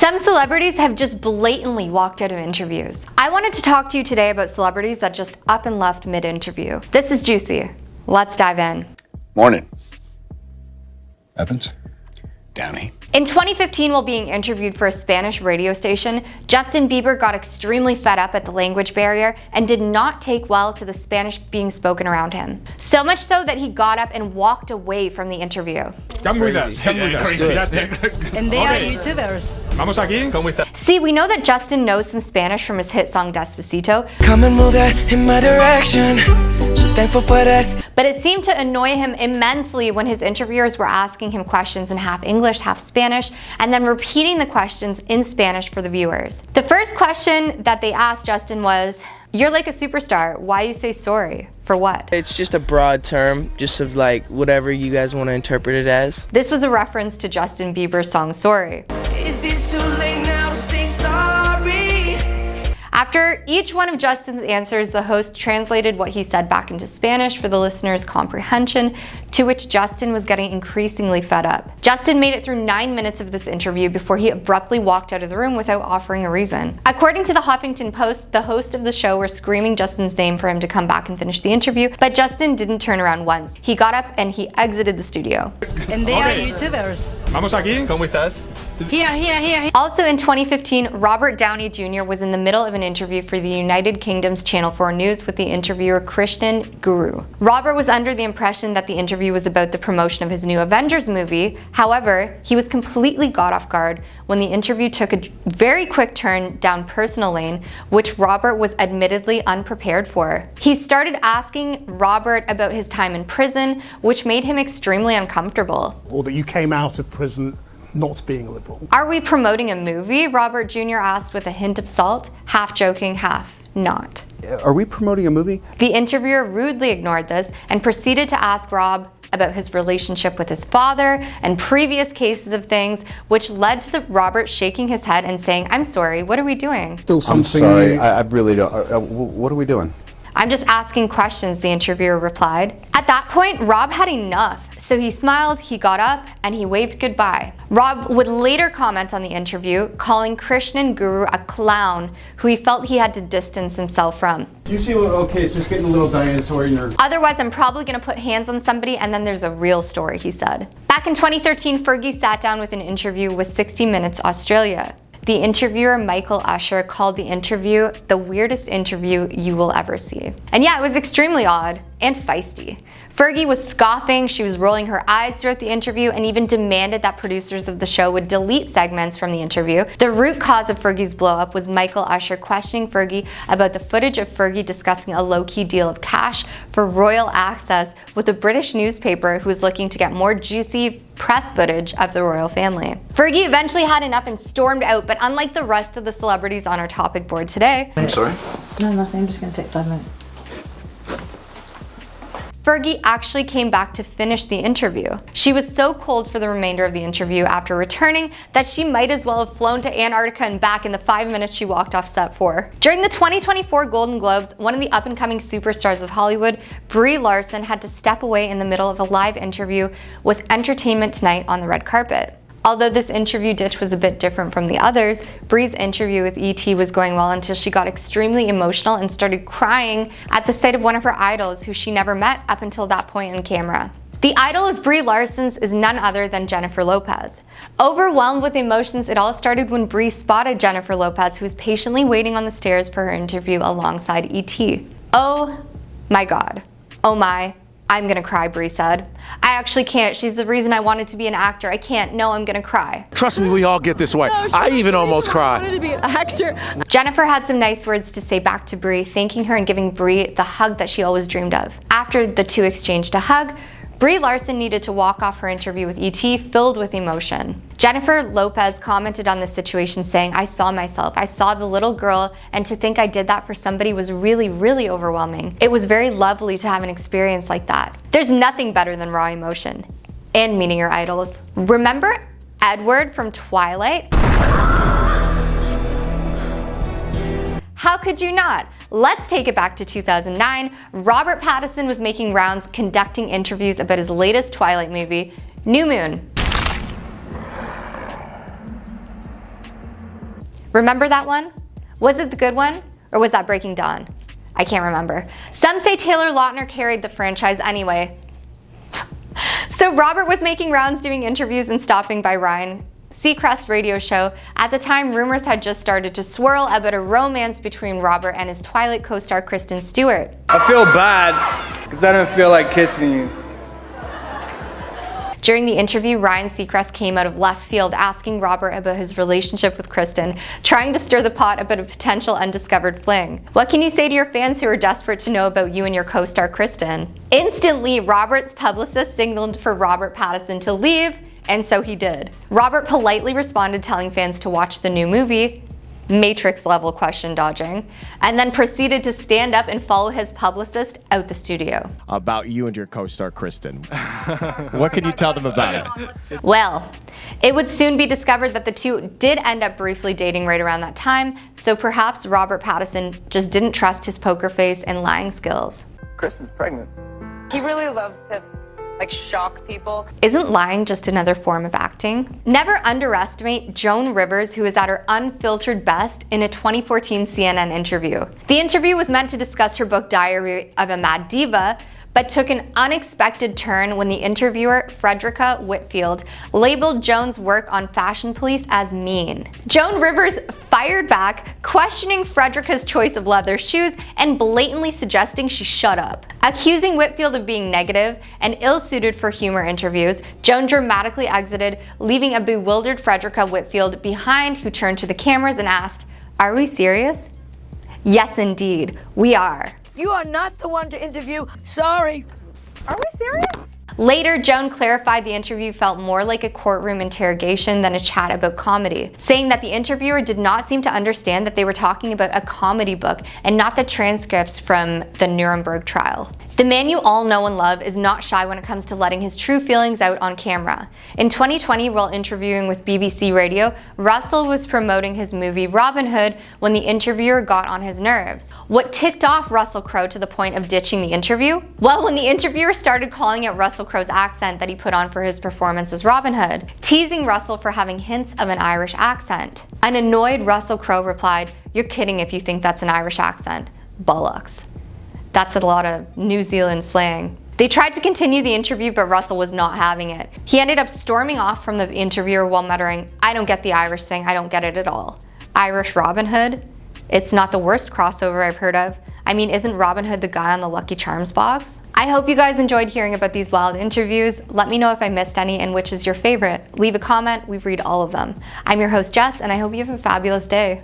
Some celebrities have just blatantly walked out of interviews. I wanted to talk to you today about celebrities that just up and left mid-interview. This is juicy. Let's dive in. Morning. Evans? Downey. In 2015, while being interviewed for a Spanish radio station, Justin Bieber got extremely fed up at the language barrier and did not take well to the Spanish being spoken around him. So much so that he got up and walked away from the interview. Come with us. Come with us. And they are YouTubers. Vamos aquí. ¿Cómo está? See, we know that Justin knows some Spanish from his hit song Despacito, Come and move that in my direction. So thankful for that. but it seemed to annoy him immensely when his interviewers were asking him questions in half English, half Spanish, and then repeating the questions in Spanish for the viewers. The first question that they asked Justin was, "You're like a superstar. Why you say sorry? For what?" It's just a broad term, just of like whatever you guys want to interpret it as. This was a reference to Justin Bieber's song Sorry. Is it too late now to say sorry? After each one of Justin's answers, the host translated what he said back into Spanish for the listener's comprehension, to which Justin was getting increasingly fed up. Justin made it through 9 minutes of this interview before he abruptly walked out of the room without offering a reason. According to the Huffington Post, the host of the show were screaming Justin's name for him to come back and finish the interview, but Justin didn't turn around once. He got up and he exited the studio. And they are YouTubers. Vamos aquí. ¿Cómo estás? Here. Also in 2015, Robert Downey Jr. was in the middle of an interview for the United Kingdom's Channel 4 News with the interviewer Krishnan Guru. Robert was under the impression that the interview was about the promotion of his new Avengers movie. However, he was completely caught off guard when the interview took a very quick turn down personal lane, which Robert was admittedly unprepared for. He started asking Robert about his time in prison, which made him extremely uncomfortable. Or that you came out of prison not being a liberal. "Are we promoting a movie?" Robert Jr. asked with a hint of salt, half joking, half not. Are we promoting a movie? The interviewer rudely ignored this and proceeded to ask Rob about his relationship with his father and previous cases of things, which led to Robert shaking his head and saying, "I'm sorry, what are we doing?" Still I'm something sorry, you- I really don't. What are we doing? "I'm just asking questions," the interviewer replied. At that point, Rob had enough. So he smiled, he got up, and he waved goodbye. Rob would later comment on the interview, calling Krishnan Guru a clown who he felt he had to distance himself from. You see, okay, it's just getting a little dinosaur nervous. "Otherwise, I'm probably gonna put hands on somebody and then there's a real story," he said. Back in 2013, Fergie sat down with an interview with 60 Minutes Australia. The interviewer, Michael Usher, called the interview the weirdest interview you will ever see. And yeah, it was extremely odd and feisty. Fergie was scoffing, she was rolling her eyes throughout the interview, and even demanded that producers of the show would delete segments from the interview. The root cause of Fergie's blow-up was Michael Usher questioning Fergie about the footage of Fergie discussing a low-key deal of cash for royal access with a British newspaper who was looking to get more juicy press footage of the royal family. Fergie eventually had enough and stormed out, but unlike the rest of the celebrities on our topic board today, I'm sorry? No, nothing. I'm just going to take 5 minutes. Fergie actually came back to finish the interview. She was so cold for the remainder of the interview after returning that she might as well have flown to Antarctica and back in the 5 minutes she walked off set for. During the 2024 Golden Globes, one of the up-and-coming superstars of Hollywood, Brie Larson, had to step away in the middle of a live interview with Entertainment Tonight on the red carpet. Although this interview ditch was a bit different from the others, Brie's interview with ET was going well until she got extremely emotional and started crying at the sight of one of her idols who she never met up until that point on camera. The idol of Brie Larson's is none other than Jennifer Lopez. Overwhelmed with emotions, it all started when Brie spotted Jennifer Lopez, who was patiently waiting on the stairs for her interview alongside ET. "Oh my God. Oh my. I'm gonna cry," Brie said. "I actually can't. She's the reason I wanted to be an actor. I can't. No, I'm gonna cry." Trust me, we all get this way. I even almost cried. wanted to be an actor. Jennifer had some nice words to say back to Brie, thanking her and giving Brie the hug that she always dreamed of. After the two exchanged a hug, Brie Larson needed to walk off her interview with ET filled with emotion. Jennifer Lopez commented on the situation saying, "I saw myself. I saw the little girl, and to think I did that for somebody was really, really overwhelming. It was very lovely to have an experience like that. There's nothing better than raw emotion and meeting your idols." Remember Edward from Twilight? How could you not? Let's take it back to 2009. Robert Pattinson was making rounds conducting interviews about his latest Twilight movie, New Moon. Remember that one? Was it the good one? Or was that Breaking Dawn? I can't remember. Some say Taylor Lautner carried the franchise anyway. So Robert was making rounds doing interviews and stopping by Ryan Seacrest's radio show. At the time, rumors had just started to swirl about a romance between Robert and his Twilight co-star Kristen Stewart. I feel bad because I don't feel like kissing you. During the interview, Ryan Seacrest came out of left field asking Robert about his relationship with Kristen, trying to stir the pot about a potential undiscovered fling. What can you say to your fans who are desperate to know about you and your co-star Kristen? Instantly, Robert's publicist signaled for Robert Pattinson to leave, and so he did. Robert politely responded, telling fans to watch the new movie, Matrix-level question dodging, and then proceeded to stand up and follow his publicist out the studio. About you and your co-star Kristen. What can you tell them about it? Well, it would soon be discovered that the two did end up briefly dating right around that time, so perhaps Robert Pattinson just didn't trust his poker face and lying skills. Kristen's pregnant. He really loves to shock people. Isn't lying just another form of acting? Never underestimate Joan Rivers, who is at her unfiltered best in a 2014 CNN interview. The interview was meant to discuss her book Diary of a Mad Diva, but took an unexpected turn when the interviewer, Frederica Whitfield, labeled Joan's work on Fashion Police as mean. Joan Rivers fired back, questioning Frederica's choice of leather shoes and blatantly suggesting she shut up. Accusing Whitfield of being negative and ill-suited for humor interviews, Joan dramatically exited, leaving a bewildered Frederica Whitfield behind, who turned to the cameras and asked, "Are we serious?" Yes, indeed, we are. You are not the one to interview. Sorry. Are we serious? Later, Joan clarified the interview felt more like a courtroom interrogation than a chat about comedy, saying that the interviewer did not seem to understand that they were talking about a comedy book and not the transcripts from the Nuremberg trial. The man you all know and love is not shy when it comes to letting his true feelings out on camera. In 2020, while interviewing with BBC Radio, Russell was promoting his movie Robin Hood when the interviewer got on his nerves. What ticked off Russell Crowe to the point of ditching the interview? Well, when the interviewer started calling out Russell Crowe's accent that he put on for his performance as Robin Hood, teasing Russell for having hints of an Irish accent. An annoyed Russell Crowe replied, "You're kidding if you think that's an Irish accent. Bollocks." That's a lot of New Zealand slang. They tried to continue the interview, but Russell was not having it. He ended up storming off from the interviewer while muttering, "I don't get the Irish thing, I don't get it at all. Irish Robin Hood? It's not the worst crossover I've heard of. I mean, isn't Robin Hood the guy on the Lucky Charms box?" I hope you guys enjoyed hearing about these wild interviews. Let me know if I missed any and which is your favorite. Leave a comment, we read all of them. I'm your host Jess, and I hope you have a fabulous day.